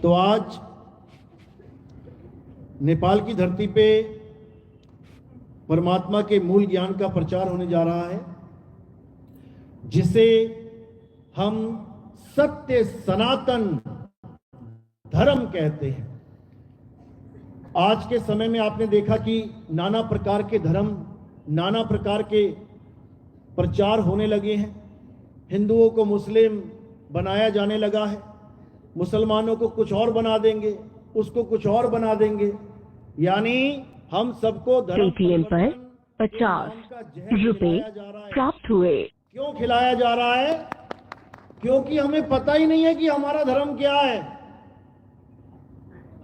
तो आज नेपाल की धरती पे परमात्मा के मूल ज्ञान का प्रचार होने जा रहा है, जिसे हम सत्य सनातन धर्म कहते हैं। आज के समय में आपने देखा कि नाना प्रकार के धर्म, नाना प्रकार के प्रचार होने लगे हैं। हिंदुओं को मुस्लिम बनाया जाने लगा है, मुसलमानों को कुछ और बना देंगे, उसको कुछ और बना देंगे। यानी हम सबको पेटीएम पर 50 रुपए प्राप्त हुए। क्यों खिलाया जा रहा है? क्योंकि हमें पता ही नहीं है कि हमारा धर्म क्या है,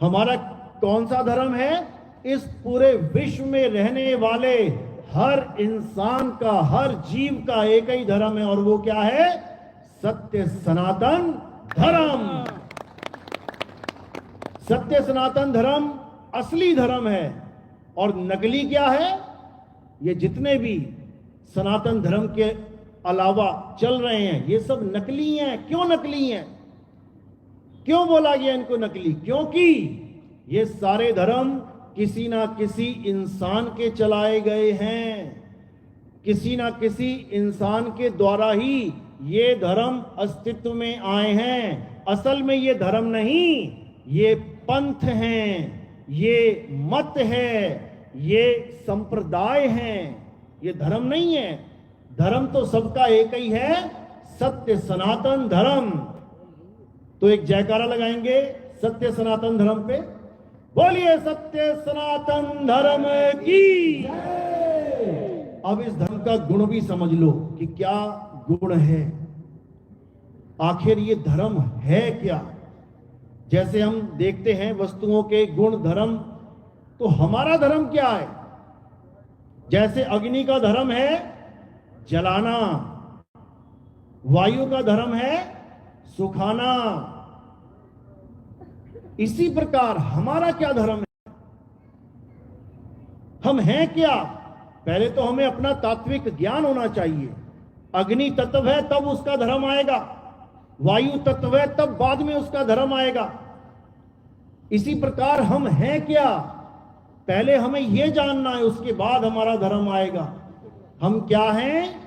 हमारा कौन सा धर्म है। इस पूरे विश्व में रहने वाले हर इंसान का, हर जीव का एक ही धर्म है, और वो क्या है? सत्य सनातन धर्म। सत्य सनातन धर्म असली धर्म है, और नकली क्या है? ये जितने भी सनातन धर्म के अलावा चल रहे हैं, ये सब नकली हैं। क्यों नकली हैं? क्यों बोला गया इनको नकली? क्योंकि ये सारे धर्म किसी ना किसी इंसान के चलाए गए हैं, किसी ना किसी इंसान के द्वारा ही ये धर्म अस्तित्व में आए हैं। असल में ये धर्म नहीं, ये पंथ हैं, ये मत है, ये संप्रदाय हैं, ये धर्म नहीं है। धर्म तो सबका एक ही है, सत्य सनातन धर्म। तो एक जयकारा लगाएंगे सत्य सनातन धर्म पे। बोलिए सत्य सनातन धर्म की। अब इस धर्म का गुण भी समझ लो कि क्या गुण है, आखिर ये धर्म है क्या। जैसे हम देखते हैं वस्तुओं के गुण धर्म, तो हमारा धर्म क्या है? जैसे अग्नि का धर्म है जलाना, वायु का धर्म है सुखाना, इसी प्रकार हमारा क्या धर्म है? हम हैं क्या? पहले तो हमें अपना तात्विक ज्ञान होना चाहिए। अग्नि तत्व है तब उसका धर्म आएगा, वायु तत्व है तब बाद में उसका धर्म आएगा। इसी प्रकार हम हैं क्या? पहले हमें यह जानना है, उसके बाद हमारा धर्म आएगा। हम क्या हैं?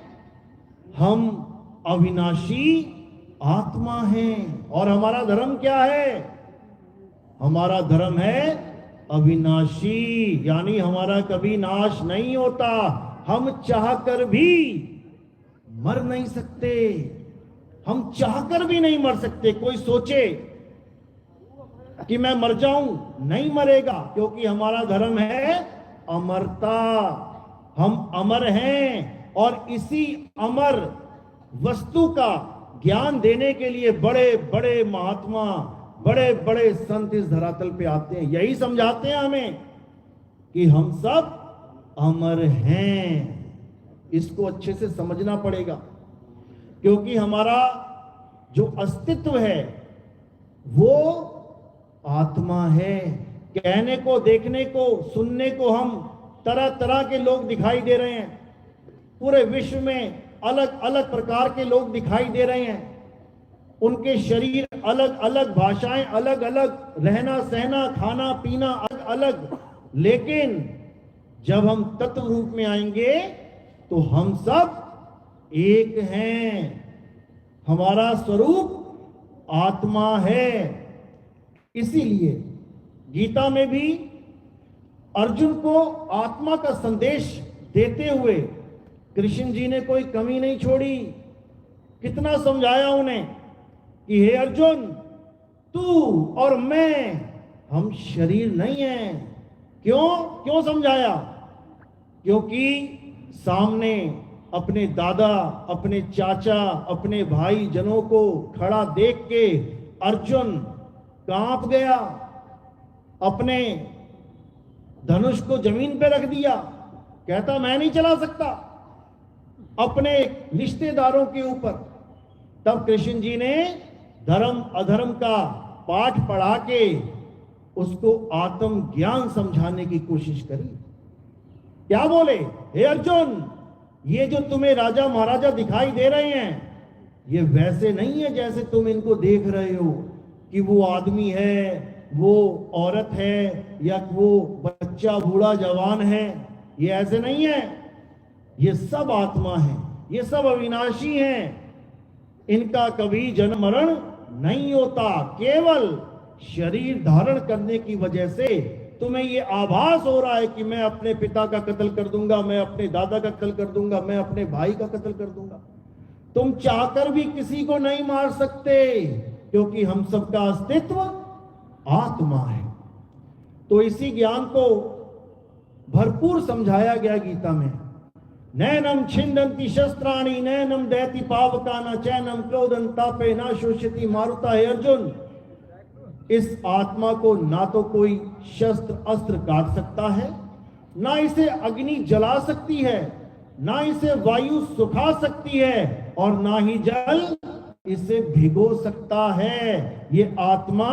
हम अविनाशी आत्मा हैं। और हमारा धर्म क्या है? हमारा धर्म है अविनाशी, यानी हमारा कभी नाश नहीं होता। हम चाहकर भी मर नहीं सकते, हम चाहकर भी नहीं मर सकते। कोई सोचे कि मैं मर जाऊं, नहीं मरेगा, क्योंकि हमारा धर्म है अमरता। हम अमर हैं, और इसी अमर वस्तु का ज्ञान देने के लिए बड़े बड़े महात्मा, बड़े बड़े संत इस धरातल पे आते हैं। यही समझाते हैं हमें कि हम सब अमर हैं। इसको अच्छे से समझना पड़ेगा, क्योंकि हमारा जो अस्तित्व है वो आत्मा है। कहने को, देखने को, सुनने को हम तरह तरह के लोग दिखाई दे रहे हैं। पूरे विश्व में अलग अलग प्रकार के लोग दिखाई दे रहे हैं। उनके शरीर अलग अलग, भाषाएं अलग अलग, रहना सहना, खाना पीना अलग अलग। लेकिन जब हम तत्व रूप में आएंगे तो हम सब एक हैं। हमारा स्वरूप आत्मा है। इसीलिए गीता में भी अर्जुन को आत्मा का संदेश देते हुए कृष्ण जी ने कोई कमी नहीं छोड़ी। कितना समझाया उन्हें कि हे अर्जुन, तू और मैं, हम शरीर नहीं हैं। क्यों समझाया? क्योंकि सामने अपने दादा, अपने चाचा, अपने भाई जनों को खड़ा देख के अर्जुन कांप गया, अपने धनुष को जमीन पे रख दिया, कहता मैं नहीं चला सकता अपने रिश्तेदारों के ऊपर। तब कृष्ण जी ने धर्म अधर्म का पाठ पढ़ा के उसको आत्म ज्ञान समझाने की कोशिश करी। क्या बोले? हे अर्जुन, ये जो तुम्हें राजा महाराजा दिखाई दे रहे हैं, ये वैसे नहीं है जैसे तुम इनको देख रहे हो। कि वो आदमी है, वो औरत है, या वो बच्चा बूढ़ा जवान है। ये ऐसे नहीं है। ये सब आत्मा है, ये सब अविनाशी हैं। इनका कभी जन्म मरण नहीं होता। केवल शरीर धारण करने की वजह से तुम्हें ये आभास हो रहा है कि मैं अपने पिता का कत्ल कर दूंगा, मैं अपने दादा का कत्ल कर दूंगा, मैं अपने भाई का कत्ल कर दूंगा। तुम चाहकर भी किसी को नहीं मार सकते, क्योंकि हम सबका अस्तित्व आत्मा है। तो इसी ज्ञान को भरपूर समझाया गया गीता में। नैनम छिंदंती शस्त्राणि नैनम दैति पावका न चैनम क्रोधन तापे न शोषति मारुता। है अर्जुन, इस आत्मा को ना तो कोई शस्त्र अस्त्र काट सकता है, ना इसे अग्नि जला सकती है, ना इसे वायु सुखा सकती है, और ना ही जल इसे भिगो सकता है। ये आत्मा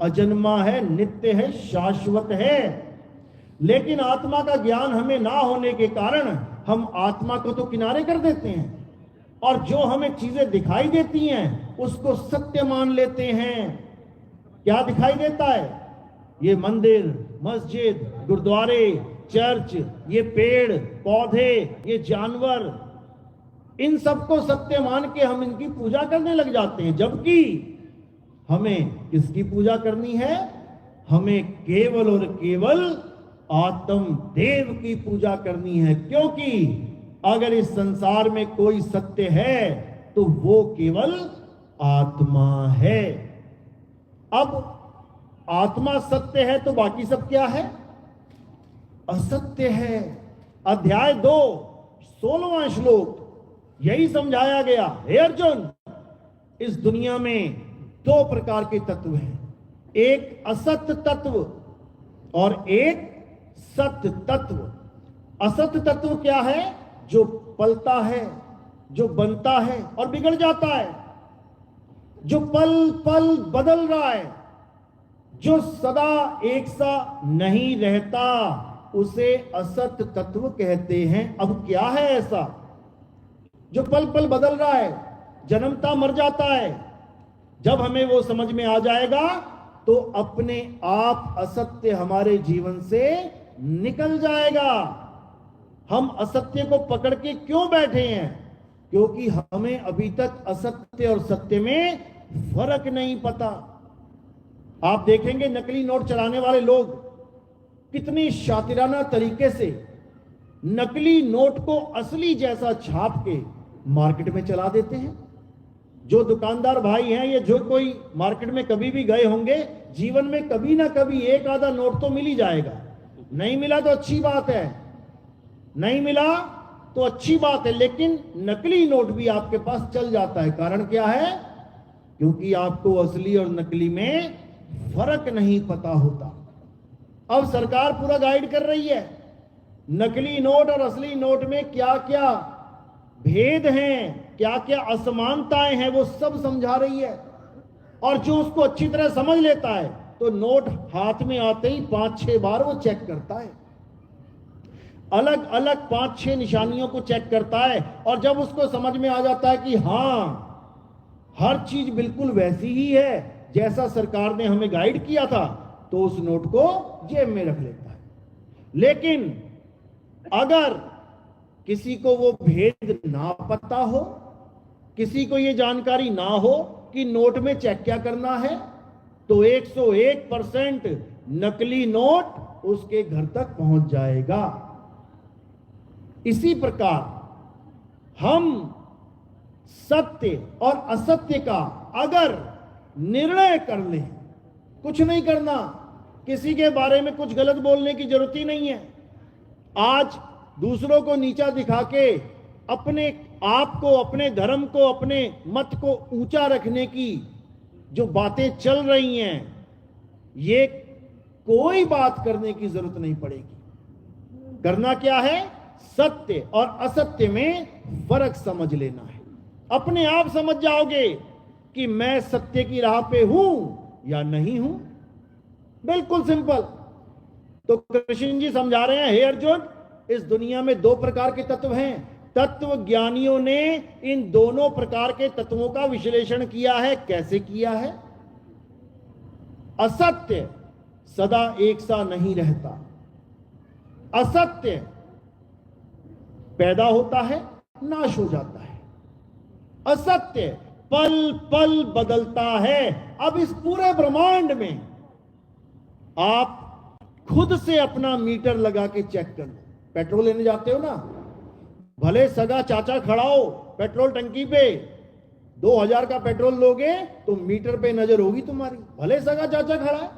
अजन्मा है, नित्य है, शाश्वत है। लेकिन आत्मा का ज्ञान हमें ना होने के कारण हम आत्मा को तो किनारे कर देते हैं, और जो हमें चीजें दिखाई देती हैं उसको सत्य मान लेते हैं। क्या दिखाई देता है? ये मंदिर, मस्जिद, गुरुद्वारे, चर्च, ये पेड़ पौधे, ये जानवर, इन सबको सत्य मान के हम इनकी पूजा करने लग जाते हैं। जबकि हमें किसकी पूजा करनी है? हमें केवल और केवल आत्म देव की पूजा करनी है। क्योंकि अगर इस संसार में कोई सत्य है तो वो केवल आत्मा है। अब आत्मा सत्य है तो बाकी सब क्या है? असत्य है। अध्याय 2 16वां श्लोक यही समझाया गया। हे अर्जुन, इस दुनिया में 2 प्रकार के तत्व हैं, एक असत्य तत्व और एक सत्य तत्व। असत्य तत्व क्या है? जो पलता है, जो बनता है और बिगड़ जाता है, जो पल पल बदल रहा है, जो सदा एक सा नहीं रहता, उसे असत्य तत्व कहते हैं। अब क्या है ऐसा जो पल पल बदल रहा है, जन्मता मर जाता है? जब हमें वो समझ में आ जाएगा तो अपने आप असत्य हमारे जीवन से निकल जाएगा। हम असत्य को पकड़ के क्यों बैठे हैं? क्योंकि हमें अभी तक असत्य और सत्य में फर्क नहीं पता। आप देखेंगे नकली नोट चलाने वाले लोग कितनी शातिराना तरीके से नकली नोट को असली जैसा छाप के मार्केट में चला देते हैं। जो दुकानदार भाई हैं, ये जो कोई मार्केट में कभी भी गए होंगे, जीवन में कभी ना कभी एक आधा नोट तो मिल ही जाएगा। नहीं मिला तो अच्छी बात है, नहीं मिला तो अच्छी बात है, लेकिन नकली नोट भी आपके पास चल जाता है। कारण क्या है? क्योंकि आपको असली और नकली में फर्क नहीं पता होता। अब सरकार पूरा गाइड कर रही है, नकली नोट और असली नोट में क्या क्या भेद हैं, क्या क्या असमानताएं हैं, वो सब समझा रही है। और जो उसको अच्छी तरह समझ लेता है तो नोट हाथ में आते ही 5-6 बार वो चेक करता है, अलग अलग 5-6 निशानियों को चेक करता है। और जब उसको समझ में आ जाता है कि हाँ, हर चीज बिल्कुल वैसी ही है जैसा सरकार ने हमें गाइड किया था, तो उस नोट को जेब में रख लेता है। लेकिन अगर किसी को वो भेद ना पता हो, किसी को ये जानकारी ना हो कि नोट में चेक क्या करना है, तो 101% नकली नोट उसके घर तक पहुंच जाएगा। इसी प्रकार हम सत्य और असत्य का अगर निर्णय कर लें, कुछ नहीं करना, किसी के बारे में कुछ गलत बोलने की जरूरत ही नहीं है। आज दूसरों को नीचा दिखा के अपने आप को, अपने धर्म को, अपने मत को ऊंचा रखने की जो बातें चल रही हैं, ये कोई बात करने की जरूरत नहीं पड़ेगी। करना क्या है? सत्य और असत्य में फर्क समझ लेना है। अपने आप समझ जाओगे कि मैं सत्य की राह पे हूं या नहीं हूं। बिल्कुल सिंपल। तो कृष्ण जी समझा रहे हैं, हे अर्जुन, इस दुनिया में 2 प्रकार के तत्व हैं। तत्व ज्ञानियों ने इन दोनों प्रकार के तत्वों का विश्लेषण किया है। कैसे किया है? असत्य सदा एक सा नहीं रहता। असत्य पैदा होता है, नाश हो जाता है। असत्य पल पल बदलता है। अब इस पूरे ब्रह्मांड में आप खुद से अपना मीटर लगा के चेक कर लो। पेट्रोल लेने जाते हो ना, भले सगा चाचा खड़ा हो पेट्रोल टंकी पे, 2000 का पेट्रोल लोगे तो मीटर पे नजर होगी तुम्हारी, भले सगा चाचा खड़ा है,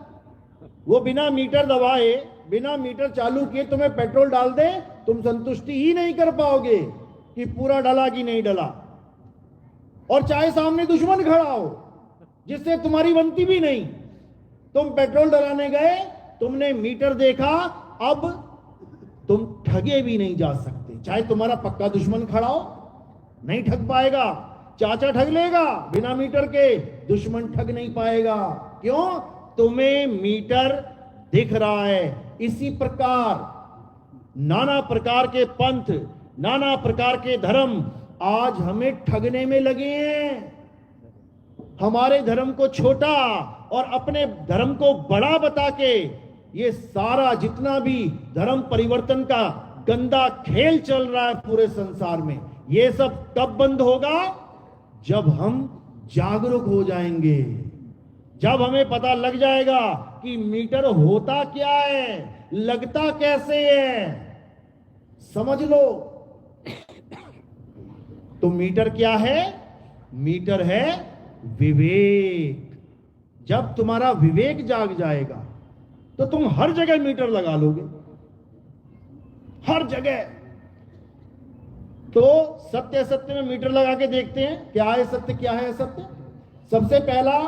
वो बिना मीटर दबाए, बिना मीटर चालू किए तुम्हें पेट्रोल डाल दे, तुम संतुष्टि ही नहीं कर पाओगे कि पूरा डला कि नहीं डला। और चाहे सामने दुश्मन खड़ा हो जिससे तुम्हारी बनती भी नहीं, तुम पेट्रोल डलाने गए, तुमने मीटर देखा, अब तुम ठगे भी नहीं जा सकते। चाहे तुम्हारा पक्का दुश्मन खड़ा हो, नहीं ठग पाएगा। चाचा ठग लेगा बिना मीटर के, दुश्मन ठग नहीं पाएगा। क्यों? तुम्हें मीटर दिख रहा है। इसी प्रकार नाना प्रकार के पंथ, नाना प्रकार के धर्म आज हमें ठगने में लगे हैं। हमारे धर्म को छोटा और अपने धर्म को बड़ा बता के ये सारा जितना भी धर्म परिवर्तन का गंदा खेल चल रहा है पूरे संसार में, ये सब कब बंद होगा? जब हम जागरूक हो जाएंगे, जब हमें पता लग जाएगा कि मीटर होता क्या है, लगता कैसे है। समझ लो, तो मीटर क्या है? मीटर है विवेक। जब तुम्हारा विवेक जाग जाएगा तो तुम हर जगह मीटर लगा लोगे, हर जगह। तो सत्य असत्य में मीटर लगा के देखते हैं, क्या है सत्य, क्या है असत्य। सबसे पहला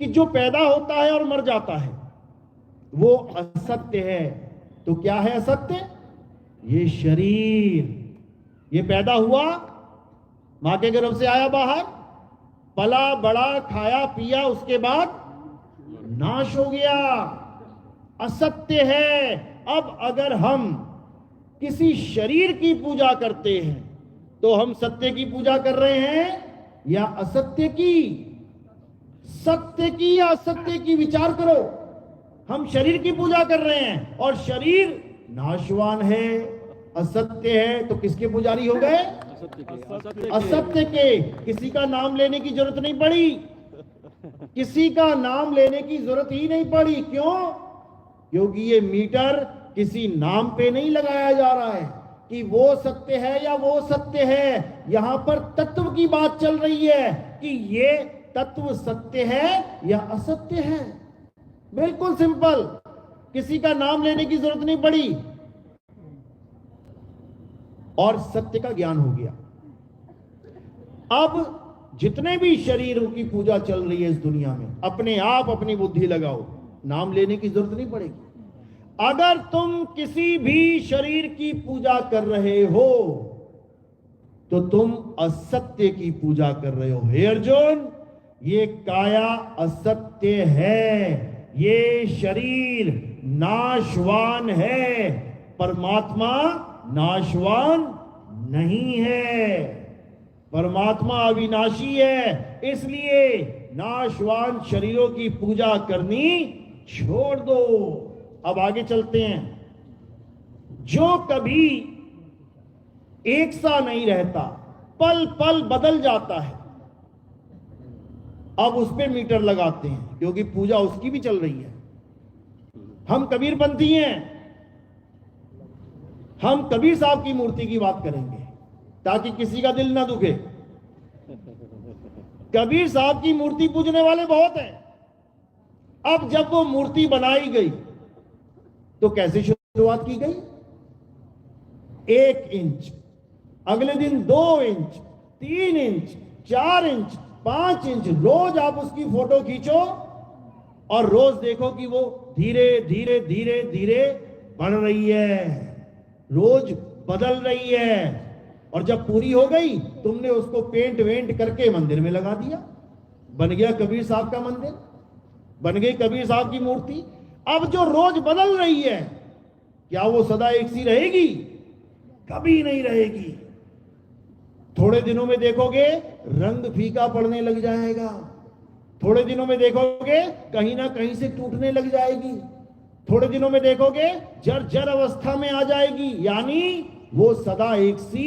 कि जो पैदा होता है और मर जाता है वो असत्य है। तो क्या है असत्य? ये शरीर, ये पैदा हुआ, मां के गर्भ से आया बाहर, पला बड़ा, खाया पिया, उसके बाद नाश हो गया। असत्य है। अब अगर हम किसी शरीर की पूजा करते हैं तो हम सत्य की पूजा कर रहे हैं या असत्य की? सत्य की या असत्य की? विचार करो। हम शरीर की पूजा कर रहे हैं और शरीर नाशवान है, असत्य है, तो किसके पुजारी हो गए? असत्य के। किसी का नाम लेने की जरूरत नहीं पड़ी, किसी का नाम लेने की जरूरत ही नहीं पड़ी। क्यों? क्योंकि ये मीटर किसी नाम पे नहीं लगाया जा रहा है कि वो सत्य है या वो सत्य है। यहां पर तत्व की बात चल रही है कि ये तत्व सत्य है या असत्य है। बिल्कुल सिंपल, किसी का नाम लेने की जरूरत नहीं पड़ी और सत्य का ज्ञान हो गया। अब जितने भी शरीरों की पूजा चल रही है इस दुनिया में, अपने आप अपनी बुद्धि लगाओ, नाम लेने की जरूरत नहीं पड़ेगी। अगर तुम किसी भी शरीर की पूजा कर रहे हो तो तुम असत्य की पूजा कर रहे हो। हे अर्जुन, ये काया असत्य है, ये शरीर नाशवान है, परमात्मा नाशवान नहीं है। परमात्मा अविनाशी है, इसलिए नाशवान शरीरों की पूजा करनी छोड़ दो। अब आगे चलते हैं। जो कभी एक सा नहीं रहता, पल पल बदल जाता है, अब उस पे मीटर लगाते हैं क्योंकि पूजा उसकी भी चल रही है। हम कबीरपंथी हैं, हम कबीर साहब की मूर्ति की बात करेंगे ताकि किसी का दिल ना दुखे। कबीर साहब की मूर्ति पूजने वाले बहुत हैं। अब जब वो मूर्ति बनाई गई तो कैसे शुरुआत की गई? 1 इंच, अगले दिन 2 इंच, 3 इंच, 4 इंच, 5 इंच, रोज आप उसकी फोटो खींचो और रोज देखो कि वो धीरे धीरे धीरे धीरे बढ़ रही है, रोज बदल रही है। और जब पूरी हो गई तुमने उसको पेंट वेंट करके मंदिर में लगा दिया, बन गया कबीर साहब का मंदिर, बन गई कबीर साहब की मूर्ति। अब जो रोज बदल रही है, क्या वो सदा एक सी रहेगी? कभी नहीं रहेगी। थोड़े दिनों में देखोगे रंग फीका पड़ने लग जाएगा, थोड़े दिनों में देखोगे कहीं ना कहीं से टूटने लग जाएगी, थोड़े दिनों में देखोगे जर्जर अवस्था में आ जाएगी, यानी वो सदा एक सी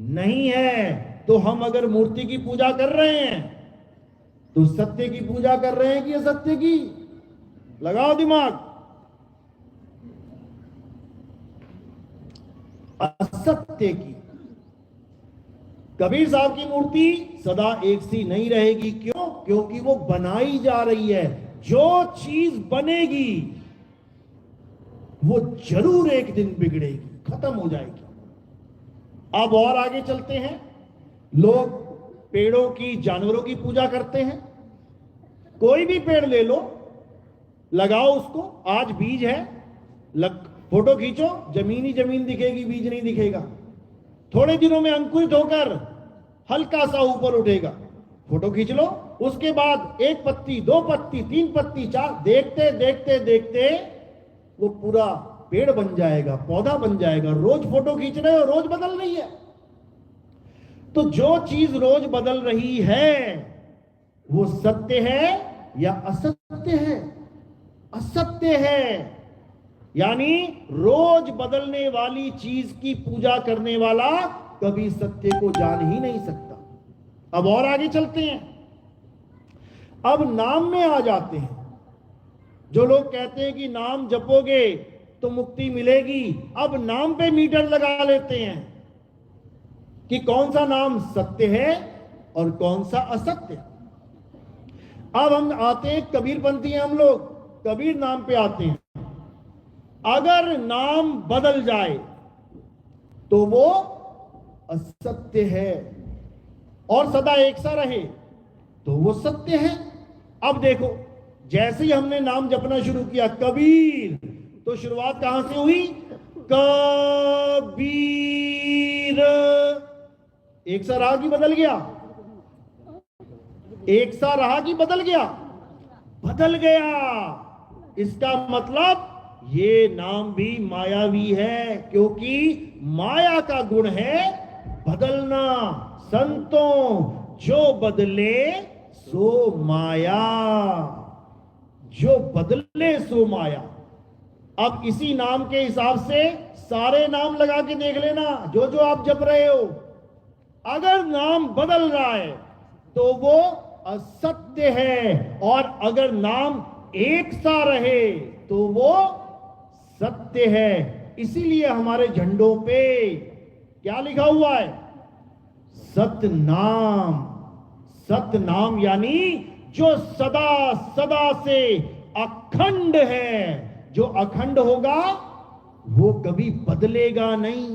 नहीं है। तो हम अगर मूर्ति की पूजा कर रहे हैं तो सत्य की पूजा कर रहे हैं कि असत्य की? लगाओ दिमाग। असत्य की। कबीर साहब की मूर्ति सदा एक सी नहीं रहेगी। क्यों? क्योंकि वो बनाई जा रही है। जो चीज बनेगी वो जरूर एक दिन बिगड़ेगी, खत्म हो जाएगी। अब और आगे चलते हैं। लोग पेड़ों की, जानवरों की पूजा करते हैं। कोई भी पेड़ ले लो, लगाओ उसको, आज बीज है, फोटो खींचो, जमीन ही जमीन दिखेगी, बीज नहीं दिखेगा। थोड़े दिनों में अंकुरित होकर हल्का सा ऊपर उठेगा, फोटो खींच लो। उसके बाद एक पत्ती, दो पत्ती, तीन पत्ती, चार, देखते देखते देखते वो पूरा पेड़ बन जाएगा, पौधा बन जाएगा। रोज फोटो खींच रहे हो, रोज बदल रही है। तो जो चीज रोज बदल रही है वो सत्य है या असत्य है? असत्य है। यानी रोज बदलने वाली चीज की पूजा करने वाला कभी सत्य को जान ही नहीं सकता। अब और आगे चलते हैं। अब नाम में आ जाते हैं। जो लोग कहते हैं कि नाम जपोगे तो मुक्ति मिलेगी, अब नाम पे मीटर लगा लेते हैं कि कौन सा नाम सत्य है और कौन सा असत्य। अब हम आते हैं, कबीरपंथी हैं हम लोग, कबीर नाम पे आते हैं। अगर नाम बदल जाए तो वो असत्य है, और सदा एक सा रहे तो वो सत्य है। अब देखो, जैसे ही हमने नाम जपना शुरू किया कबीर, तो शुरुआत कहां से हुई? कबीर। एक सा रहा कि बदल गया? एक सा रहा कि बदल गया? बदल गया। इसका मतलब ये नाम भी मायावी है, क्योंकि माया का गुण है बदलना। संतों जो बदले सो माया, जो बदले सो माया। अब इसी नाम के हिसाब से सारे नाम लगा के देख लेना, जो जो आप जप रहे हो। अगर नाम बदल रहा है तो वो असत्य है, और अगर नाम एक सा रहे तो वो सत्य है। इसीलिए हमारे झंडों पे क्या लिखा हुआ है? सतनाम। सतनाम यानी जो सदा सदा से अखंड है। जो अखंड होगा वो कभी बदलेगा नहीं,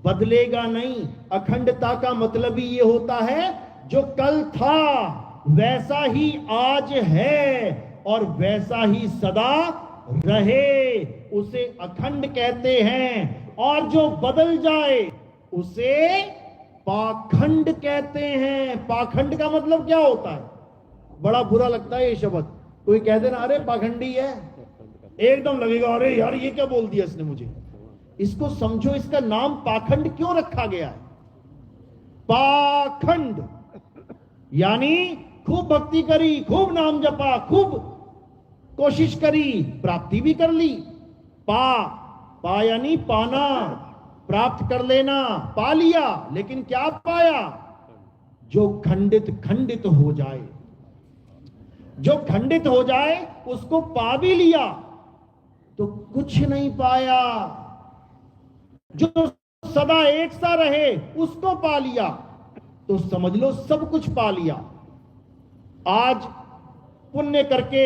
बदलेगा नहीं। अखंडता का मतलब ही ये होता है जो कल था वैसा ही आज है और वैसा ही सदा रहे, उसे अखंड कहते हैं। और जो बदल जाए उसे पाखंड कहते हैं। पाखंड का मतलब क्या होता है? बड़ा बुरा लगता है ये शब्द। कोई कह देना अरे पाखंडी है, एकदम लगेगा अरे यार ये क्या बोल दिया इसने मुझे। इसको समझो, इसका नाम पाखंड क्यों रखा गया है? पाखंड यानी खूब भक्ति करी, खूब नाम जपा, खूब कोशिश करी, प्राप्ति भी कर ली। पा यानी पाना, प्राप्त कर लेना, पा लिया, लेकिन क्या पाया? जो खंडित खंडित हो जाए, जो खंडित हो जाए उसको पा भी लिया तो कुछ नहीं पाया। जो सदा एक सा रहे उसको पा लिया तो समझ लो सब कुछ पा लिया। आज पुण्य करके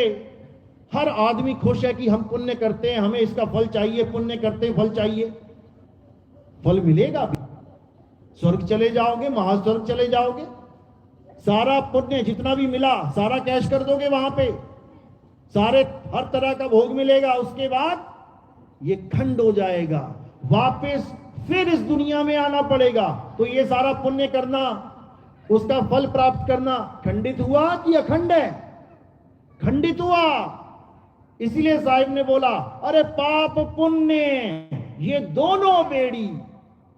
हर आदमी खुश है कि हम पुण्य करते हैं, हमें इसका फल चाहिए, पुण्य करते हैं फल चाहिए। फल मिलेगा भी, स्वर्ग चले जाओगे, महास्वर्ग चले जाओगे। सारा पुण्य जितना भी मिला सारा कैश कर दोगे वहां पे, सारे हर तरह का भोग मिलेगा। उसके बाद ये खंड हो जाएगा, वापस फिर इस दुनिया में आना पड़ेगा। तो ये सारा पुण्य करना, उसका फल प्राप्त करना खंडित हुआ कि अखंड है? खंडित हुआ। इसलिए साहिब ने बोला अरे पाप पुण्य ये दोनों बेड़ी,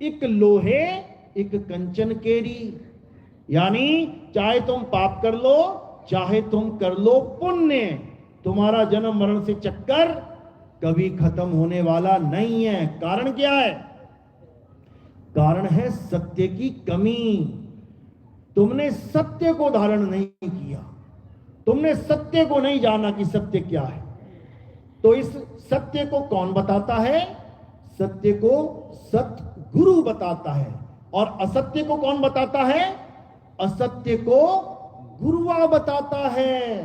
एक लोहे एक कंचन केरी। यानी चाहे तुम पाप कर लो चाहे तुम कर लो पुण्य, तुम्हारा जन्म मरण से चक्कर कभी खत्म होने वाला नहीं है। कारण क्या है? कारण है सत्य की कमी। तुमने सत्य को धारण नहीं किया, तुमने सत्य को नहीं जाना कि सत्य क्या है। तो इस सत्य को कौन बताता है? सत्य को सतगुरु बताता है। और असत्य को कौन बताता है? असत्य को गुरुआ बताता है।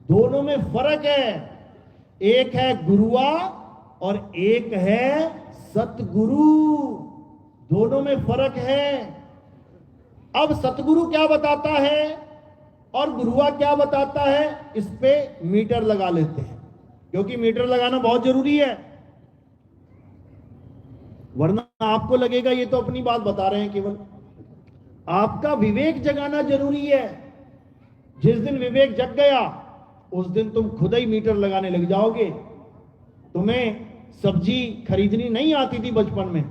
दोनों में फर्क है। एक है गुरुआ और एक है सतगुरु। दोनों में फर्क है। अब सतगुरु क्या बताता है और गुरुआ क्या बताता है, इस पे मीटर लगा लेते हैं, क्योंकि मीटर लगाना बहुत जरूरी है। वरना आपको लगेगा ये तो अपनी बात बता रहे हैं केवल। आपका विवेक जगाना जरूरी है। जिस दिन विवेक जग गया उस दिन तुम खुद ही मीटर लगाने लग जाओगे। तुम्हें सब्जी खरीदनी नहीं आती थी बचपन में,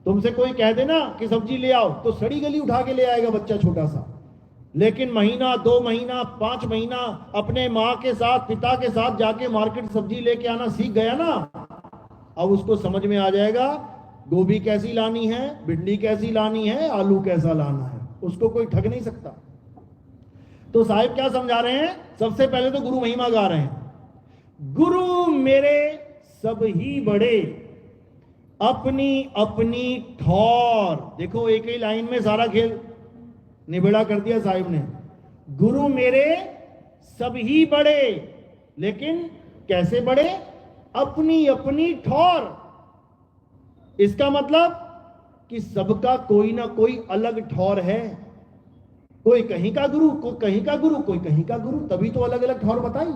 तुमसे कोई कह देना कि सब्जी ले आओ तो सड़ी गली उठा के ले आएगा बच्चा छोटा सा। लेकिन महीना, 2 महीना, 5 महीना अपने माँ के साथ, पिता के साथ जाके मार्केट सब्जी लेके आना सीख गया ना, अब उसको समझ में आ जाएगा गोभी कैसी लानी है, भिंडी कैसी लानी है, आलू कैसा लाना है। उसको कोई ठग नहीं सकता। तो साहिब क्या समझा रहे हैं? सबसे पहले तो गुरु महिमा गा रहे हैं। गुरु मेरे सब ही बड़े, अपनी अपनी ठौर। देखो एक ही लाइन में सारा खेल निबेड़ा कर दिया साहिब ने। गुरु मेरे सब ही बड़े, लेकिन कैसे बड़े? अपनी अपनी ठौर। इसका मतलब कि सबका कोई ना कोई अलग ठौर है। कोई कहीं का गुरु, कोई कहीं का गुरु, कोई कहीं का गुरु, तभी तो अलग अलग ठौर बताई।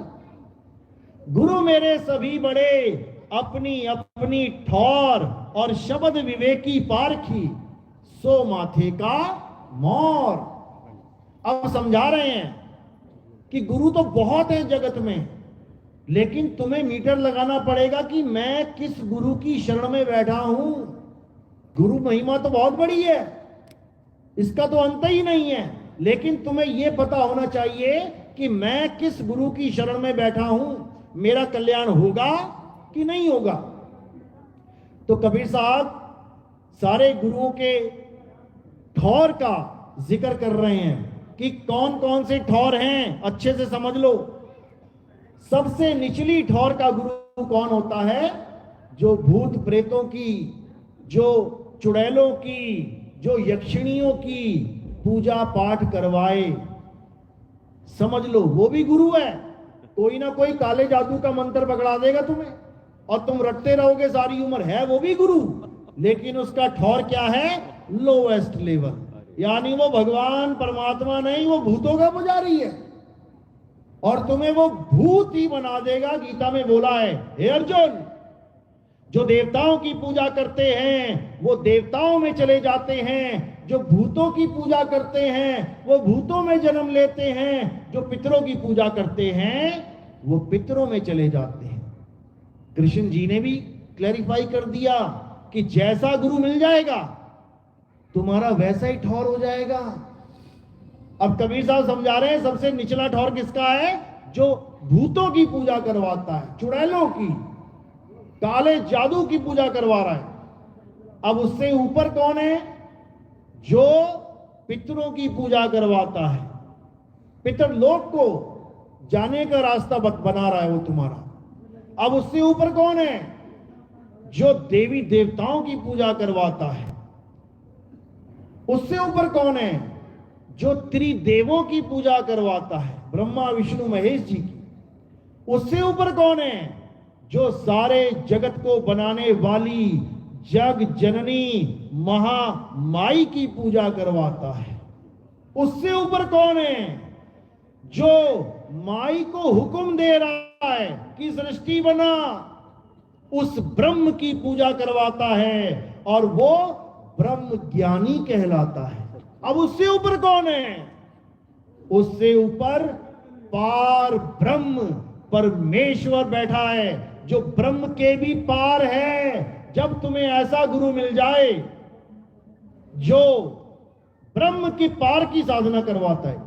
गुरु मेरे सभी बड़े, अपनी अपनी ठौर, और शब्द विवेकी पारखी, सो माथे का मोर। अब समझा रहे हैं कि गुरु तो बहुत है जगत में, लेकिन तुम्हें मीटर लगाना पड़ेगा कि मैं किस गुरु की शरण में बैठा हूं। गुरु महिमा तो बहुत बड़ी है, इसका तो अंत ही नहीं है, लेकिन तुम्हें यह पता होना चाहिए कि मैं किस गुरु की शरण में बैठा हूं, मेरा कल्याण होगा कि नहीं होगा। तो कबीर साहब सारे गुरुओं के ठौर का जिक्र कर रहे हैं कि कौन कौन से ठौर हैं, अच्छे से समझ लो। सबसे निचली ठौर का गुरु कौन होता है? जो भूत प्रेतों की, जो चुड़ैलों की, जो यक्षिणियों की पूजा पाठ करवाए। समझ लो वो भी गुरु है। कोई ना कोई काले जादू का मंत्र पकड़ा देगा तुम्हें और तुम रटते रहोगे सारी उम्र, है वो भी गुरु, लेकिन उसका ठौर क्या है? Lowest level. यानी वो भगवान परमात्मा नहीं, वो भूतों का पुजारी है, और तुम्हें वो भूत ही बना देगा। गीता में बोला है, हे अर्जुन, जो देवताओं की पूजा करते हैं वो देवताओं में चले जाते हैं, जो भूतों की पूजा करते हैं वो भूतों में जन्म लेते हैं, जो पितरों की पूजा करते हैं वो पितरों में चले जाते हैं। कृष्ण जी ने भी क्लैरिफाई कर दिया कि जैसा गुरु मिल जाएगा तुम्हारा वैसा ही ठौर हो जाएगा। अब कबीर साहब समझा रहे हैं सबसे निचला ठौर किसका है? जो भूतों की पूजा करवाता है, चुड़ैलों की, काले जादू की पूजा करवा रहा है। अब उससे ऊपर कौन है? जो पितरों की पूजा करवाता है, पितरलोक को जाने का रास्ता बना रहा है वो तुम्हारा। अब उससे ऊपर कौन है? जो देवी देवताओं की पूजा करवाता है। उससे ऊपर कौन है? जो त्रिदेवों की पूजा करवाता है, ब्रह्मा विष्णु महेश जी की। उससे ऊपर कौन है? जो सारे जगत को बनाने वाली जग जननी महामाई की पूजा करवाता है। उससे ऊपर कौन है? जो माई को हुक्म दे रहा है कि सृष्टि बना, उस ब्रह्म की पूजा करवाता है, और वो ब्रह्म ज्ञानी कहलाता है। अब उससे ऊपर कौन है? उससे ऊपर पार ब्रह्म परमेश्वर बैठा है, जो ब्रह्म के भी पार है। जब तुम्हें ऐसा गुरु मिल जाए जो ब्रह्म की पार की साधना करवाता है,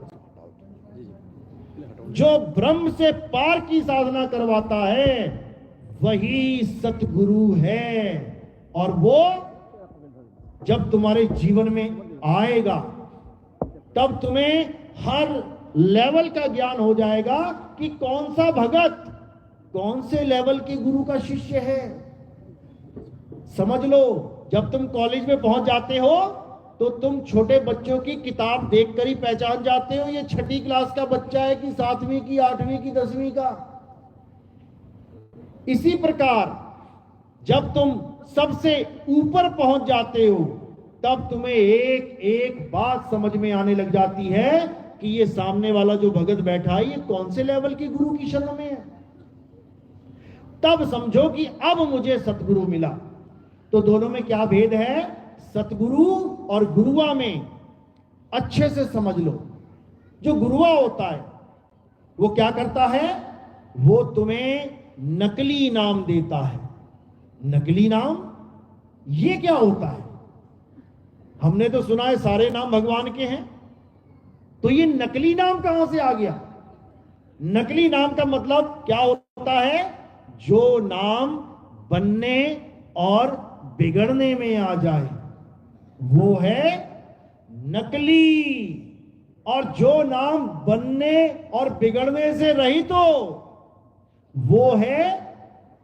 जो ब्रह्म से पार की साधना करवाता है वही सतगुरु है। और वो जब तुम्हारे जीवन में आएगा तब तुम्हें हर लेवल का ज्ञान हो जाएगा कि कौन सा भगत कौन से लेवल के गुरु का शिष्य है। समझ लो, जब तुम कॉलेज में पहुंच जाते हो तो तुम छोटे बच्चों की किताब देखकर ही पहचान जाते हो ये छठी क्लास का बच्चा है कि 7वीं की, 8वीं की, 10वीं का। इसी प्रकार जब तुम सबसे ऊपर पहुंच जाते हो तब तुम्हें एक एक बात समझ में आने लग जाती है कि ये सामने वाला जो भगत बैठा है ये कौन से लेवल के गुरु की शरण में है। तब समझो कि अब मुझे सतगुरु मिला। तो दोनों में क्या भेद है? सतगुरु और गुरुआ में अच्छे से समझ लो। जो गुरुआ होता है वो क्या करता है? वो तुम्हें नकली नाम देता है। नकली नाम ये क्या होता है? हमने तो सुना है सारे नाम भगवान के हैं, तो ये नकली नाम कहां से आ गया? नकली नाम का मतलब क्या होता है? जो नाम बनने और बिगड़ने में आ जाए वो है नकली, और जो नाम बनने और बिगड़ने से रहित हो वो है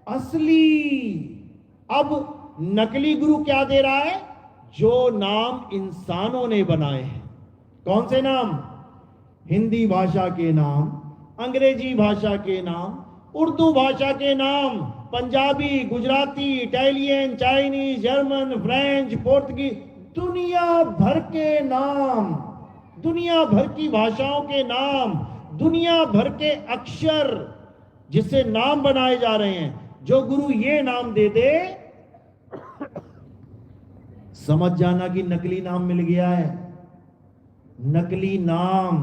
असली। अब नकली गुरु क्या दे रहा है? जो नाम इंसानों ने बनाए हैं। कौन से नाम? हिंदी भाषा के नाम, अंग्रेजी भाषा के नाम, उर्दू भाषा के नाम, Punjabi, Gujarati, Italian, Chinese, German, French, पुर्तगाली, दुनिया भर के नाम, दुनिया भर की भाषाओं के नाम, दुनिया भर के अक्षर जिससे नाम बनाए जा रहे हैं। जो गुरु ये नाम दे दे समझ जाना कि नकली नाम मिल गया है। नकली नाम।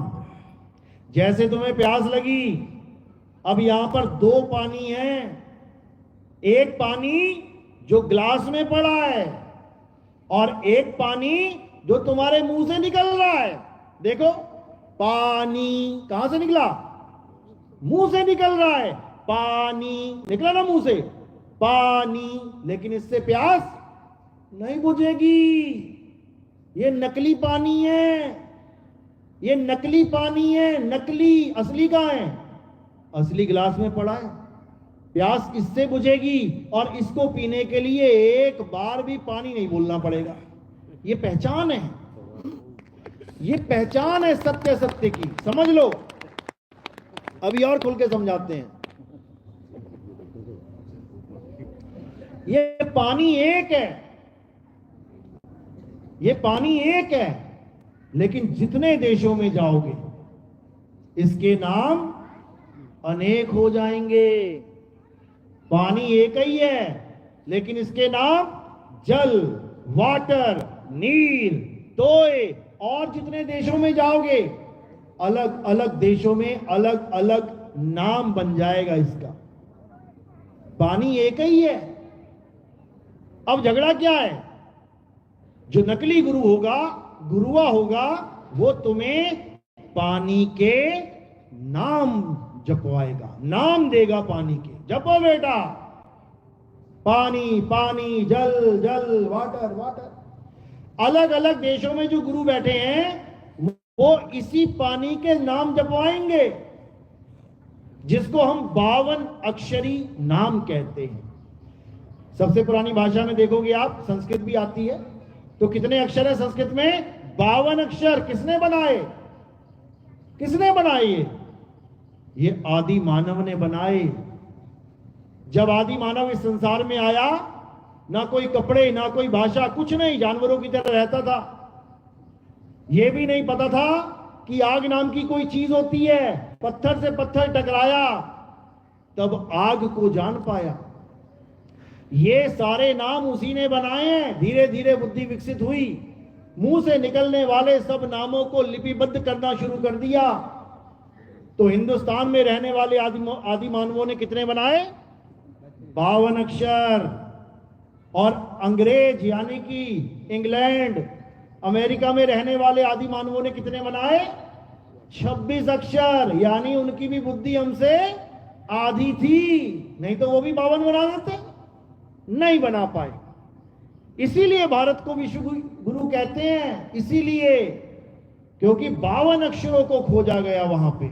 जैसे तुम्हें प्यास लगी, अब यहां पर 2 पानी है। एक पानी जो ग्लास में पड़ा है और एक पानी जो तुम्हारे मुंह से निकल रहा है। देखो, पानी कहां से निकला? मुंह से निकल रहा है। पानी निकला ना मुंह से, पानी। लेकिन इससे प्यास नहीं बुझेगी। ये नकली पानी है, ये नकली पानी है। नकली, असली कहां है? असली गिलास में पड़ा है। प्यास इससे बुझेगी और इसको पीने के लिए एक बार भी पानी नहीं बोलना पड़ेगा। ये पहचान है, ये पहचान है सत्य सत्य की। समझ लो। अभी और खुल के समझाते हैं। ये पानी एक है, ये पानी एक है, लेकिन जितने देशों में जाओगे इसके नाम अनेक हो जाएंगे। पानी एक ही है लेकिन इसके नाम जल, वाटर, नीर, तोय, और जितने देशों में जाओगे अलग अलग देशों में अलग अलग नाम बन जाएगा इसका। पानी एक ही है। अब झगड़ा क्या है? जो नकली गुरु होगा, गुरुआ होगा, वो तुम्हें पानी के नाम जपवाएगा, नाम देगा पानी के। जपो बेटा, पानी पानी, जल जल, वाटर वाटर। अलग अलग देशों में जो गुरु बैठे हैं वो इसी पानी के नाम जपवाएंगे, जिसको हम 52 अक्षरी नाम कहते हैं। सबसे पुरानी भाषा में देखोगे आप, संस्कृत भी आती है, तो कितने अक्षर है संस्कृत में? 52 अक्षर। किसने बनाए? किसने बनाए? ये आदि मानव ने बनाए। जब आदि मानव इस संसार में आया, ना कोई कपड़े, ना कोई भाषा, कुछ नहीं, जानवरों की तरह रहता था। यह भी नहीं पता था कि आग नाम की कोई चीज होती है। पत्थर से पत्थर टकराया तब आग को जान पाया। ये सारे नाम उसी ने बनाए हैं। धीरे धीरे बुद्धि विकसित हुई, मुंह से निकलने वाले सब नामों को लिपिबद्ध करना शुरू कर दिया। तो हिंदुस्तान में रहने वाले आदि मानवों ने कितने बनाए? 52 अक्षर। और अंग्रेज यानी कि इंग्लैंड, अमेरिका में रहने वाले आदि मानवों ने कितने बनाए? 26 अक्षर, यानी उनकी भी बुद्धि हमसे आधी थी, नहीं तो वो भी 52 बना देते, नहीं बना पाए। इसीलिए भारत को विश्व गुरु कहते हैं, इसीलिए क्योंकि 52 अक्षरों को खोजा गया वहां पे,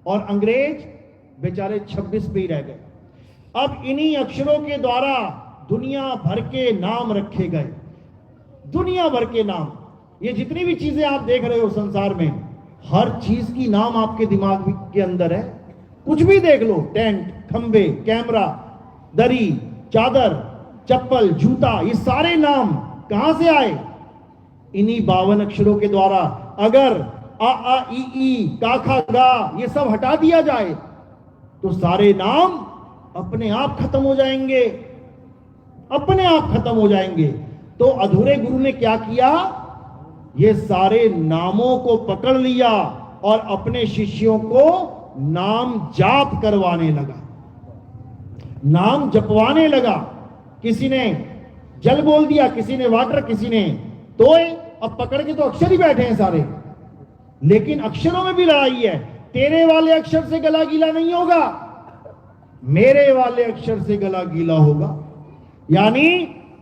और अंग्रेज बेचारे 26 पे ही रह गए। अब इन्हीं अक्षरों के द्वारा दुनिया भर के नाम रखे गए, दुनिया भर के नाम। ये जितनी भी चीजें आप देख रहे हो संसार में, हर चीज की नाम आपके दिमाग के अंदर है। कुछ भी देख लो, टेंट, खंबे, कैमरा, दरी, चादर, चप्पल, जूता, ये सारे नाम कहां से आए? इन्हीं 52 अक्षरों के द्वारा। अगर आ आ ई ई, का खा गा, ये सब हटा दिया जाए तो सारे नाम अपने आप खत्म हो जाएंगे, अपने आप खत्म हो जाएंगे। तो अधूरे गुरु ने क्या किया? ये सारे नामों को पकड़ लिया और अपने शिष्यों को नाम जाप करवाने लगा, नाम जपवाने लगा। किसी ने जल बोल दिया, किसी ने वाटर, किसी ने तोय। अब पकड़ के तो अक्षर ही बैठे हैं सारे, लेकिन अक्षरों में भी लड़ाई है। तेरे वाले अक्षर से गला गीला नहीं होगा, मेरे वाले अक्षर से गला गीला होगा। यानी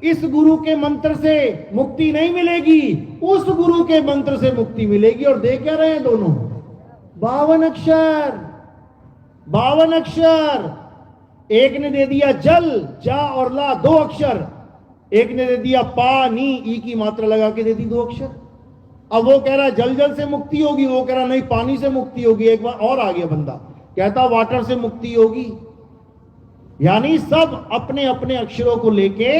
इस गुरु के मंत्र से मुक्ति नहीं मिलेगी, उस गुरु के मंत्र से मुक्ति मिलेगी। और देख क्या रहे हैं दोनों? 52 अक्षर, 52 अक्षर। एक ने दे दिया जल, जा और ला, 2 अक्षर। एक ने दे दिया पानी, ई की मात्रा लगा के दे दी 2 अक्षर। अब वो कह रहा है जल जल से मुक्ति होगी, वो कह रहा नहीं पानी से मुक्ति होगी। एक बार और आ गया बंदा, कहता वाटर से मुक्ति होगी। यानी सब अपने अपने अक्षरों को लेके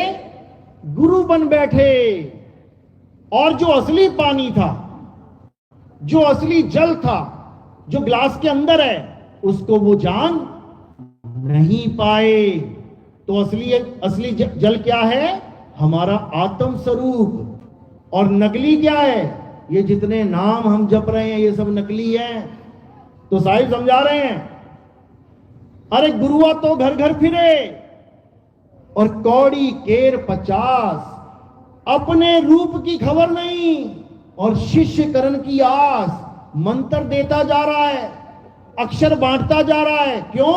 गुरु बन बैठे। और जो असली पानी था, जो असली जल था, जो ग्लास के अंदर है, उसको वो जान नहीं पाए। तो असली जल क्या है? हमारा आत्म स्वरूप। और नकली क्या है? ये जितने नाम हम जप रहे हैं ये सब नकली है। तो साहिब समझा रहे हैं, अरे गुरुआ तो घर घर फिरे और कौड़ी केर 50, अपने रूप की खबर नहीं और शिष्य करण की आस। मंत्र देता जा रहा है, अक्षर बांटता जा रहा है। क्यों?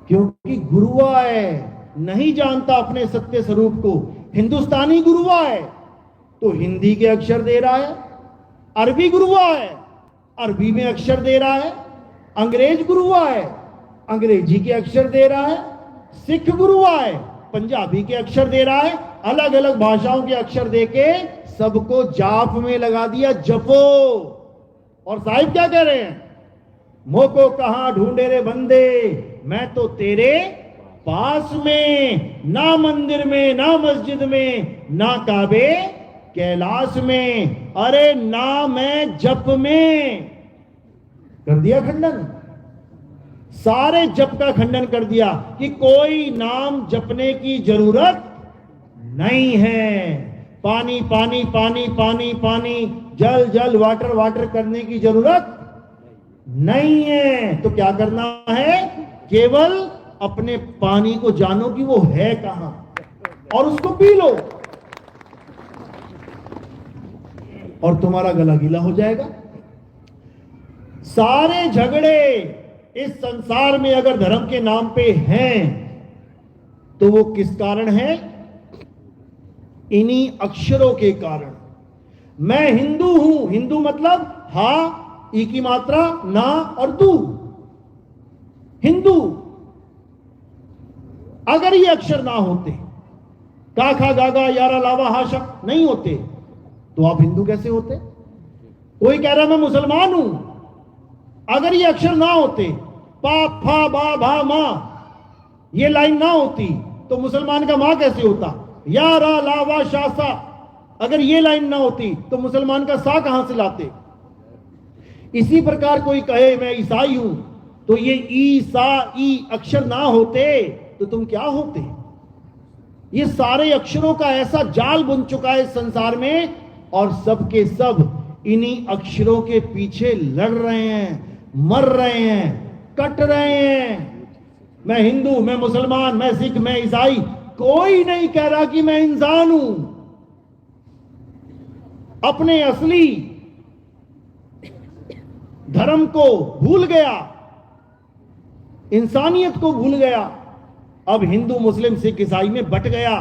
क्योंकि गुरुआ है, नहीं जानता अपने सत्य स्वरूप को। हिंदुस्तानी गुरुआ है तो हिंदी के अक्षर दे रहा है, अरबी गुरुआ है, अरबी में अक्षर दे रहा है, अंग्रेज गुरुआ है, अंग्रेजी के अक्षर दे रहा है, सिख गुरुआ है, पंजाबी के अक्षर दे रहा है। अलग अलग भाषाओं के अक्षर देके सबको जाप में लगा दिया, जपो। और साहिब क्या कह रहे हैं? मोको कहां ढूंढे रे बंदे, मैं तो तेरे पास में, ना मंदिर में, ना मस्जिद में, ना काबे कैलाश में, अरे ना मैं जप में। कर दिया खंडन, सारे जप का खंडन कर दिया कि कोई नाम जपने की जरूरत नहीं है। पानी पानी पानी पानी पानी, जल जल वाटर वाटर करने की जरूरत नहीं है। तो क्या करना है? केवल अपने पानी को जानो कि वो है कहां और उसको पी लो और तुम्हारा गला गीला हो जाएगा। सारे झगड़े इस संसार में अगर धर्म के नाम पे हैं तो वो किस कारण है? इन्हीं अक्षरों के कारण। मैं हिंदू हूं, हिंदू मतलब हा, ई की मात्रा, ना और दू, हिंदू। अगर ये अक्षर ना होते, का खा गागा यारा लावा हा शक नहीं होते, तो आप हिंदू कैसे होते? कोई कह रहा मैं मुसलमान हूं, अगर ये अक्षर ना होते, पा फा बा भा मा, ये लाइन ना होती तो मुसलमान का मां कैसे होता? या रा ला वा शा सा, अगर ये लाइन ना होती तो मुसलमान का सा कहां से लाते? इसी प्रकार कोई कहे मैं ईसाई हूं, तो ये ई सा ई अक्षर ना होते तो तुम क्या होते? ये सारे अक्षरों का ऐसा जाल बुन चुका है इस संसार में, और सब के सब इन्हीं अक्षरों के पीछे लड़ रहे हैं, मर रहे हैं, कट रहे हैं। मैं हिंदू, मैं मुसलमान, मैं सिख, मैं ईसाई, कोई नहीं कह रहा कि मैं इंसान हूं। अपने असली धर्म को भूल गया, इंसानियत को भूल गया, अब हिंदू मुस्लिम सिख ईसाई में बट गया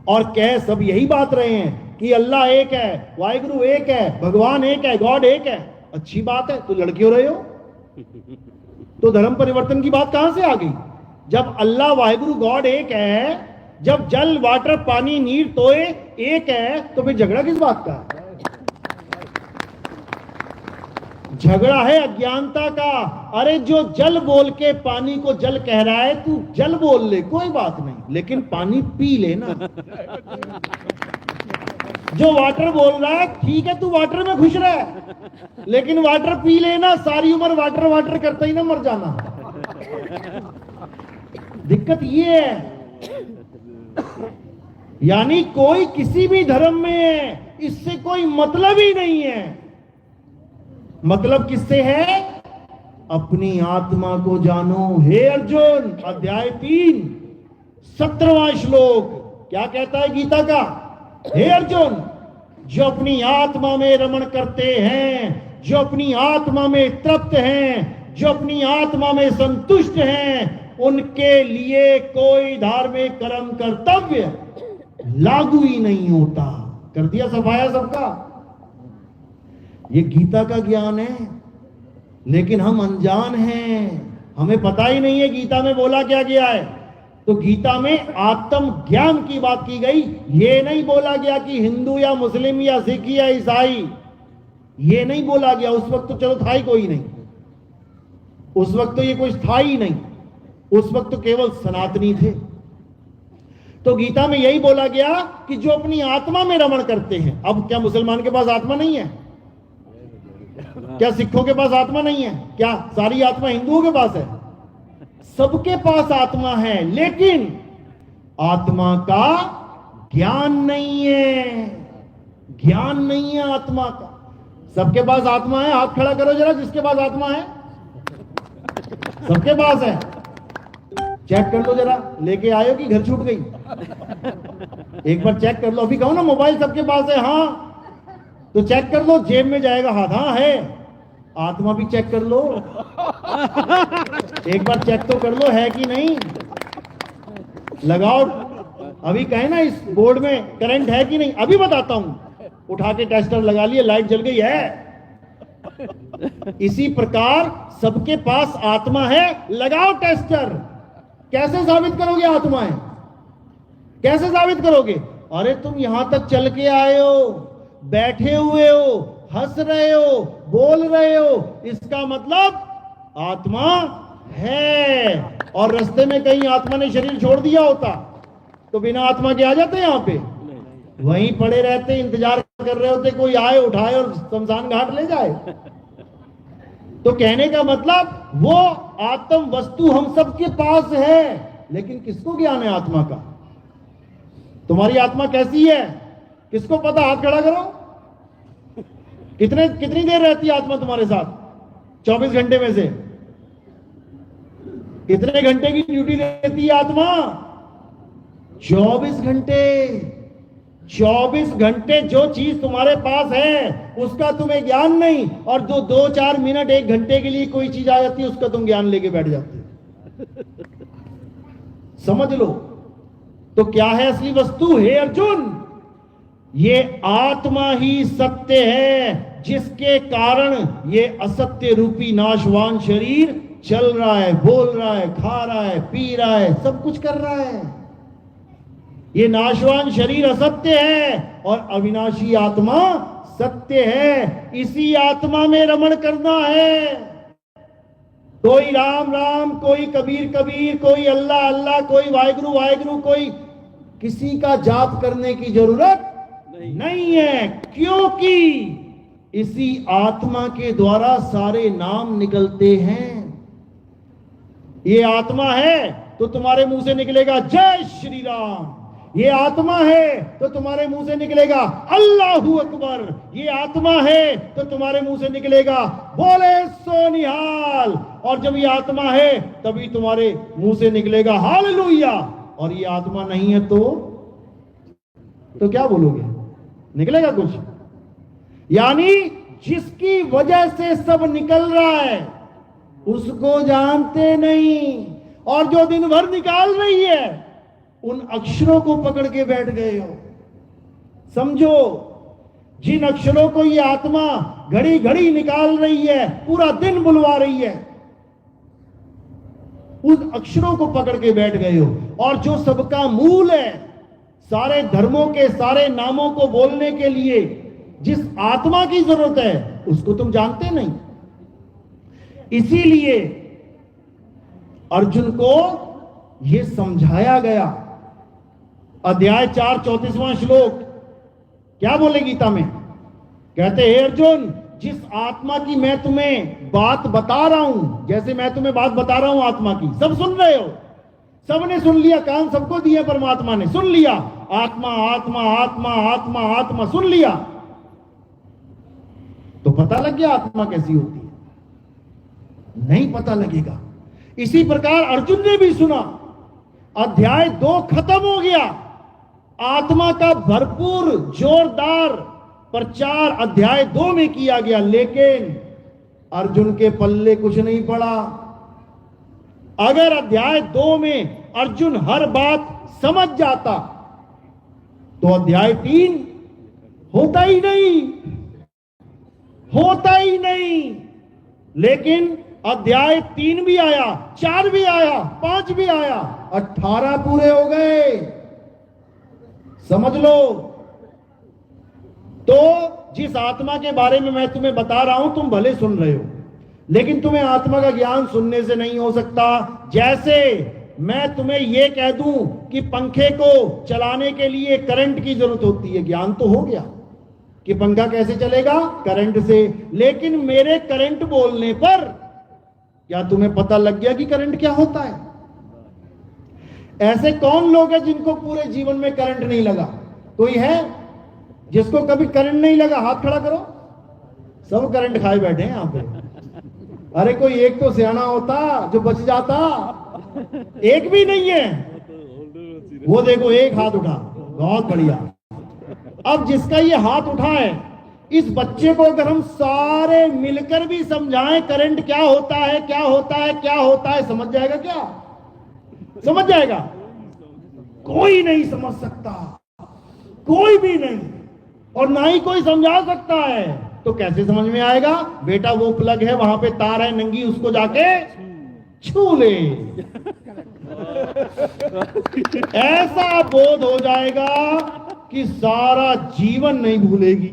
और कह सब यही बात रहे हैं कि अल्लाह एक है, वाहिगुरु एक है, भगवान एक है, गॉड एक है। अच्छी बात है, तो लड़के हो रहे हो। तो धर्म परिवर्तन की बात कहां से आ गई? जब अल्लाह वाहिगुरु गॉड एक है, जब जल वाटर पानी नीर तोए एक है, तो फिर झगड़ा किस बात का है? झगड़ा है अज्ञानता का। अरे जो जल बोल के पानी को जल कह रहा है, तू जल बोल ले, कोई बात नहीं, लेकिन पानी पी लेना। जो वाटर बोल रहा है, ठीक है, तू वाटर में खुश रह, लेकिन वाटर पी लेना, सारी उम्र वाटर वाटर करते ही ना मर जाना। दिक्कत ये है। यानी कोई किसी भी धर्म में है, इससे कोई मतलब ही नहीं है। मतलब किससे है? अपनी आत्मा को जानो। हे अर्जुन, अध्याय 3 17वां श्लोक क्या कहता है गीता का? हे अर्जुन, जो अपनी आत्मा में रमण करते हैं, जो अपनी आत्मा में तृप्त हैं, जो अपनी आत्मा में संतुष्ट हैं, उनके लिए कोई धार्मिक कर्म कर्तव्य लागू ही नहीं होता। कर दिया सफाया सबका। ये गीता का ज्ञान है, लेकिन हम अनजान हैं, हमें पता ही नहीं है गीता में बोला क्या गया है। तो गीता में आत्म ज्ञान की बात की गई, ये नहीं बोला गया कि हिंदू या मुस्लिम या सिख या ईसाई, ये नहीं बोला गया। उस वक्त तो चलो था ही कोई नहीं, उस वक्त तो ये कुछ था ही नहीं, उस वक्त तो केवल सनातनी थे। तो गीता में यही बोला गया कि जो अपनी आत्मा में रमण करते हैं। अब क्या मुसलमान के पास आत्मा नहीं है? क्या सिखों के पास आत्मा नहीं है? क्या सारी आत्मा हिंदुओं के पास है? सबके पास आत्मा है, लेकिन आत्मा का ज्ञान नहीं है। ज्ञान नहीं है आत्मा का। सबके पास आत्मा है, हाथ खड़ा करो जरा जिसके पास आत्मा है। सबके पास है। चेक कर लो जरा, लेके आयो कि घर छूट गई? एक बार चेक कर लो। अभी कहो ना मोबाइल सबके पास है, हाँ, तो चेक कर लो, जेब में जाएगा हाथ, हाँ है। आत्मा भी चेक कर लो, एक बार चेक तो कर लो है कि नहीं। लगाओ, अभी कहे ना इस बोर्ड में करंट है कि नहीं, अभी बताता हूं। उठा के टेस्टर लगा लिए, लाइट जल गई है। इसी प्रकार सबके पास आत्मा है, लगाओ टेस्टर। कैसे साबित करोगे आत्मा है? कैसे साबित करोगे? अरे तुम यहां तक चल के आए हो, बैठे हुए हो, हंस रहे हो, बोल रहे हो, इसका मतलब आत्मा है। और रास्ते में कहीं आत्मा ने शरीर छोड़ दिया होता तो बिना आत्मा के आ जाते यहां पे? वहीं पड़े रहते, इंतजार कर रहे होते कोई आए, उठाए और शमशान घाट ले जाए। तो कहने का मतलब वो आत्म वस्तु हम सबके पास है, लेकिन किसको ज्ञान है आत्मा का? तुम्हारी आत्मा कैसी है किसको पता? हाथ खड़ा करो। कितनी देर रहती है आत्मा तुम्हारे साथ 24 घंटे में से? कितने घंटे की ड्यूटी देती है आत्मा? 24 घंटे। 24 घंटे जो चीज तुम्हारे पास है उसका तुम्हें ज्ञान नहीं, और जो 2-4 मिनट 1 घंटे के लिए कोई चीज आ जाती है उसका तुम ज्ञान लेके बैठ जाते हो। समझ लो। तो क्या है असली वस्तु? हे अर्जुन, ये आत्मा ही सत्य है, जिसके कारण ये असत्य रूपी नाशवान शरीर चल रहा है, बोल रहा है, खा रहा है, पी रहा है, सब कुछ कर रहा है। ये नाशवान शरीर असत्य है और अविनाशी आत्मा सत्य है। इसी आत्मा में रमण करना है। कोई राम राम, कोई कबीर कबीर, कोई अल्लाह अल्लाह, कोई वाहिगुरु वाहिगुरु, कोई किसी का जाप करने की जरूरत नहीं है, क्योंकि इसी आत्मा के द्वारा सारे नाम निकलते हैं। ये आत्मा है तो तुम्हारे मुंह से निकलेगा जय श्री राम। ये आत्मा है तो तुम्हारे मुंह से निकलेगा अल्लाहू अकबर। ये आत्मा है तो तुम्हारे मुंह से निकलेगा बोले सो निहाल। और जब ये आत्मा है तभी तुम्हारे मुंह से निकलेगा हालेलुया। और ये आत्मा नहीं है तो क्या बोलोगे? निकलेगा कुछ? यानी जिसकी वजह से सब निकल रहा है उसको जानते नहीं, और जो दिन भर निकाल रही है उन अक्षरों को पकड़ के बैठ गए हो। समझो, जिन अक्षरों को ये आत्मा घड़ी घड़ी निकाल रही है, पूरा दिन बुलवा रही है, उन अक्षरों को पकड़ के बैठ गए हो। और जो सबका मूल है, सारे धर्मों के सारे नामों को बोलने के लिए जिस आत्मा की जरूरत है उसको तुम जानते नहीं। इसीलिए अर्जुन को यह समझाया गया। अध्याय 4 34वां श्लोक क्या बोले गीता में? कहते हे अर्जुन, जिस आत्मा की मैं तुम्हें बात बता रहा हूं, जैसे मैं तुम्हें बात बता रहा हूं आत्मा की, सब सुन रहे हो, सबने सुन लिया, कान सबको दिया, परमात्मा ने सुन लिया, आत्मा आत्मा आत्मा आत्मा आत्मा सुन लिया, तो पता लग गया आत्मा कैसी होती है? नहीं पता लगेगा। इसी प्रकार अर्जुन ने भी सुना, अध्याय 2 खत्म हो गया, आत्मा का भरपूर जोरदार प्रचार अध्याय 2 में किया गया, लेकिन अर्जुन के पल्ले कुछ नहीं पड़ा। अगर अध्याय 2 में अर्जुन हर बात समझ जाता तो अध्याय 3 होता ही नहीं। लेकिन अध्याय 3 भी आया, 4 भी आया, 5 भी आया, 18 पूरे हो गए। समझ लो। तो जिस आत्मा के बारे में मैं तुम्हें बता रहा हूं, तुम भले सुन रहे हो, लेकिन तुम्हें आत्मा का ज्ञान सुनने से नहीं हो सकता। जैसे मैं तुम्हें यह कह दूं कि पंखे को चलाने के लिए करंट की जरूरत होती है, ज्ञान तो हो गया कि पंखा कैसे चलेगा, करंट से। लेकिन मेरे करंट बोलने पर क्या तुम्हें पता लग गया कि करंट क्या होता है? ऐसे कौन लोग हैं जिनको पूरे जीवन में करंट नहीं लगा? कोई है जिसको कभी करंट नहीं लगा? हाथ खड़ा करो। सब करंट खाए बैठे हैं यहां पे। अरे कोई एक तो सियाना होता जो बच जाता, एक भी नहीं है। वो देखो एक हाथ उठा, बहुत बढ़िया। अब जिसका ये हाथ उठा है, इस बच्चे को अगर हम सारे मिलकर भी समझाएं करंट क्या होता है, क्या होता है, क्या होता है, समझ जाएगा क्या? समझ जाएगा? कोई नहीं समझ सकता, कोई भी नहीं, और ना ही कोई समझा सकता है। तो कैसे समझ में आएगा? बेटा वो प्लग है, वहां पे तार है नंगी, उसको जाके छू ले। ऐसा बोध हो जाएगा कि सारा जीवन नहीं भूलेगी।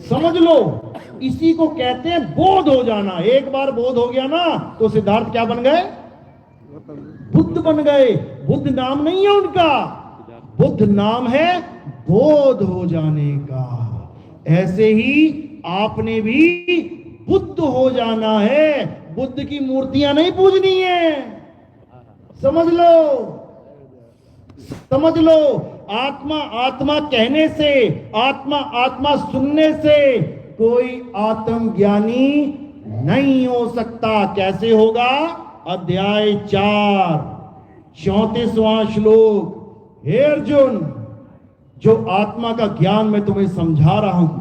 समझ लो, इसी को कहते हैं बोध हो जाना। एक बार बोध हो गया ना तो सिद्धार्थ क्या बन गए? बुद्ध बन गए। बुद्ध नाम नहीं है उनका, बुद्ध नाम है बोध हो जाने का। ऐसे ही आपने भी बुद्ध हो जाना है, बुद्ध की मूर्तियां नहीं पूजनी है। समझ लो, समझ लो। आत्मा आत्मा कहने से, आत्मा आत्मा सुनने से कोई आत्मज्ञानी नहीं हो सकता। कैसे होगा? अध्याय 4 34वां श्लोक। हे अर्जुन, जो आत्मा का ज्ञान मैं तुम्हें समझा रहा हूं,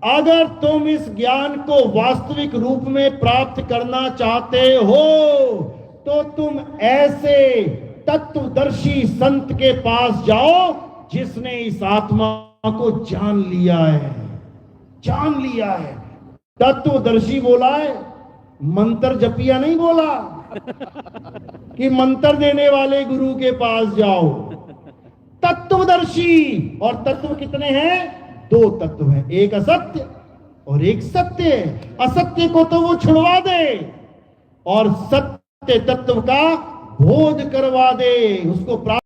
अगर तुम इस ज्ञान को वास्तविक रूप में प्राप्त करना चाहते हो तो तुम ऐसे तत्वदर्शी संत के पास जाओ जिसने इस आत्मा को जान लिया है। जान लिया है। तत्वदर्शी बोला है, मंत्र जपिया नहीं बोला कि मंत्र देने वाले गुरु के पास जाओ। तत्वदर्शी। और तत्व कितने हैं? 2 तत्व हैं, एक असत्य और एक सत्य। असत्य को तो वो छुड़वा दे और सत्य तत्व का बोध करवा दे, उसको प्राप्त